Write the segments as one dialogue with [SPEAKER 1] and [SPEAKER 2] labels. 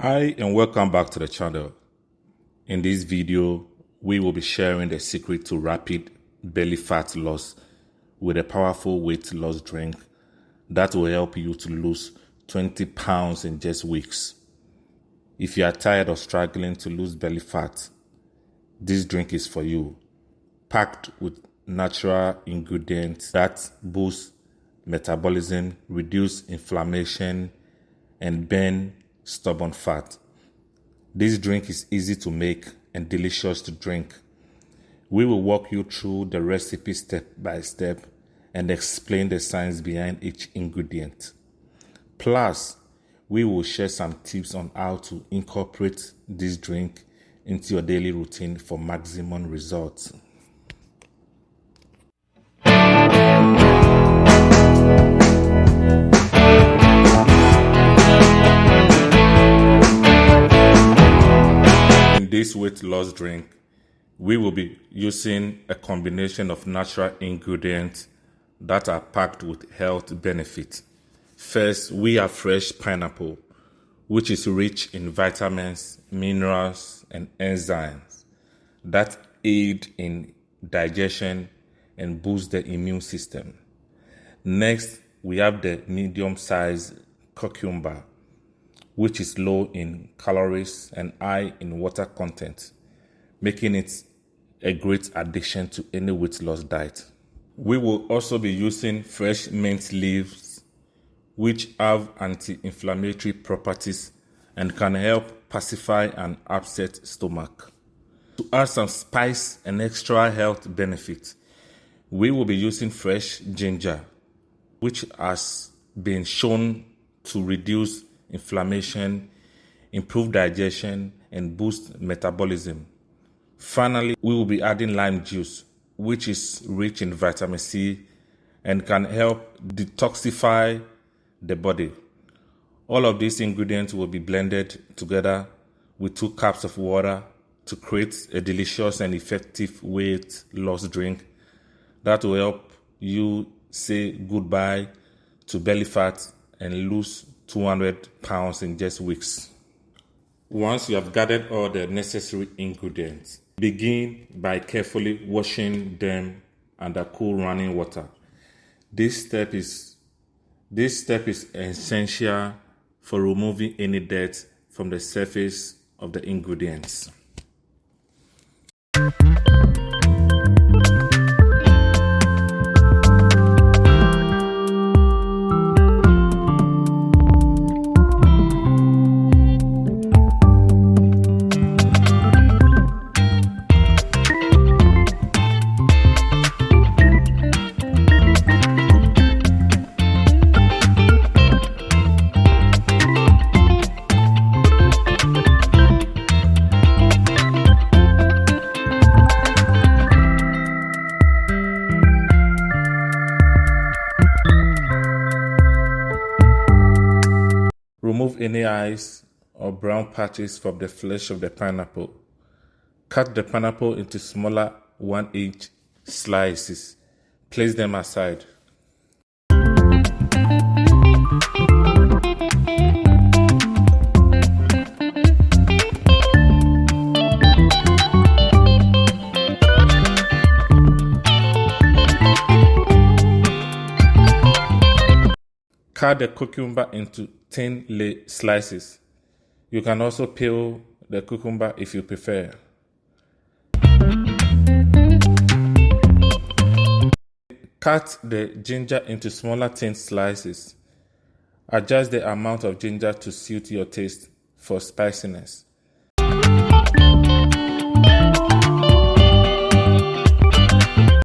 [SPEAKER 1] Hi and welcome back to the channel. In this video, we will be sharing the secret to rapid belly fat loss with a powerful weight loss drink that will help you to lose 20 pounds in just weeks. If you are tired of struggling to lose belly fat, this drink is for you. Packed with natural ingredients that boost metabolism, reduce inflammation, and burn stubborn fat. This drink is easy to make and delicious to drink. We will walk you through the recipe step by step and explain the science behind each ingredient. Plus, we will share some tips on how to incorporate this drink into your daily routine for maximum results. In this weight loss drink, we will be using a combination of natural ingredients that are packed with health benefits. First, we have fresh pineapple, which is rich in vitamins, minerals, and enzymes that aid in digestion and boost the immune system. Next, we have the medium-sized cucumber, which is low in calories and high in water content, making it a great addition to any weight loss diet. We will also be using fresh mint leaves, which have anti-inflammatory properties and can help pacify an upset stomach. To add some spice and extra health benefits, we will be using fresh ginger, which has been shown to reduce inflammation, improve digestion, and boost metabolism. Finally, we will be adding lime juice, which is rich in vitamin C and can help detoxify the body. All of these ingredients will be blended together with 2 cups of water to create a delicious and effective weight loss drink that will help you say goodbye to belly fat and lose 200 pounds in just weeks. Once you have gathered all the necessary ingredients, begin by carefully washing them under cool running water. This step is essential for removing any dirt from the surface of the ingredients. Remove any eyes or brown patches from the flesh of the pineapple. Cut the pineapple into smaller 1-inch slices. Place them aside. Cut the cucumber into thin slices. You can also peel the cucumber if you prefer. Cut the ginger into smaller thin slices. Adjust the amount of ginger to suit your taste for spiciness.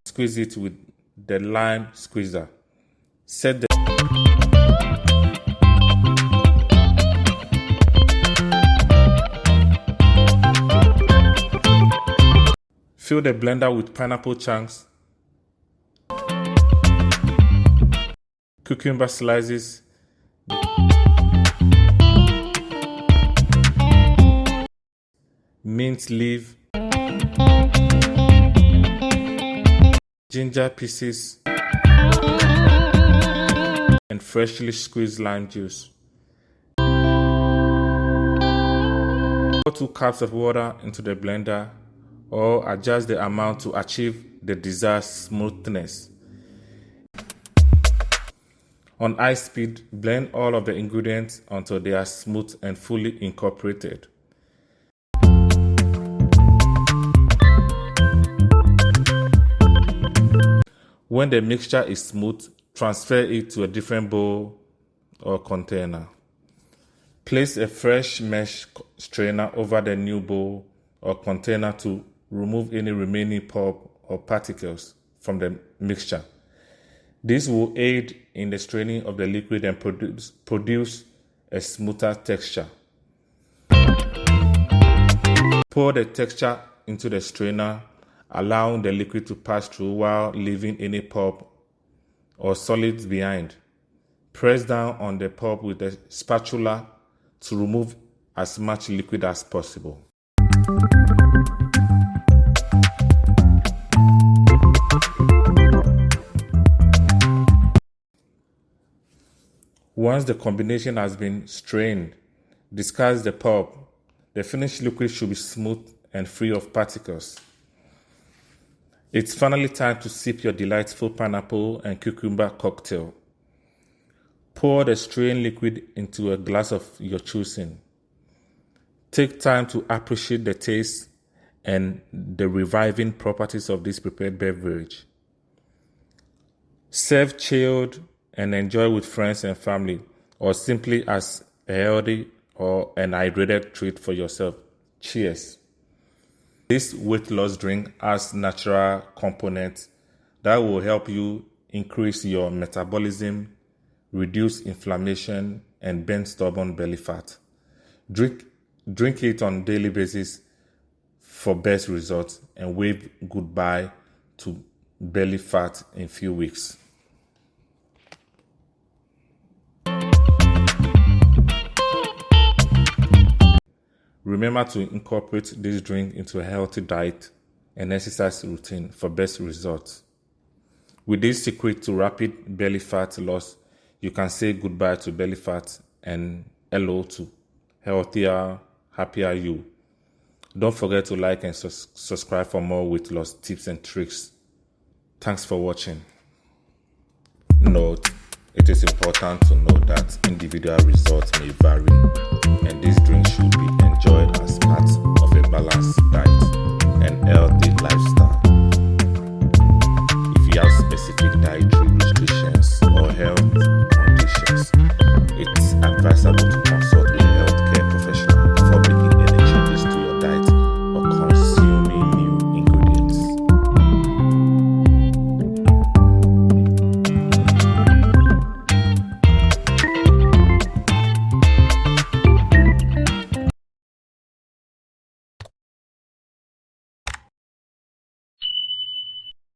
[SPEAKER 1] Squeeze it with the lime squeezer. Set the Fill the blender with pineapple chunks, cucumber slices, mint leaf, ginger pieces, and freshly squeezed lime juice. Pour 2 cups of water into the blender or adjust the amount to achieve the desired smoothness. On high speed, blend all of the ingredients until they are smooth and fully incorporated. When the mixture is smooth, transfer it to a different bowl or container. Place a fresh mesh strainer over the new bowl or container to remove any remaining pulp or particles from the mixture. This will aid in the straining of the liquid and produce a smoother texture. Pour the texture into the strainer, allowing the liquid to pass through while leaving any pulp or solids behind. Press down on the pulp with a spatula to remove as much liquid as possible. Once the combination has been strained, discard the pulp. The finished liquid should be smooth and free of particles. It's finally time to sip your delightful pineapple and cucumber cocktail. Pour the strained liquid into a glass of your choosing. Take time to appreciate the taste and the reviving properties of this prepared beverage. Serve chilled and enjoy with friends and family, or simply as a healthy or an hydrated treat for yourself. Cheers. This weight loss drink has natural components that will help you increase your metabolism, reduce inflammation, and burn stubborn belly fat. Drink it on a daily basis for best results and wave goodbye to belly fat in few weeks. Remember to incorporate this drink into a healthy diet and exercise routine for best results. With this secret to rapid belly fat loss, you can say goodbye to belly fat and hello to healthier, happier you. Don't forget to like and subscribe for more weight loss tips and tricks. Thanks for watching. Note: it is important to note that individual results may vary, and this drink should be enjoyed as part of a balanced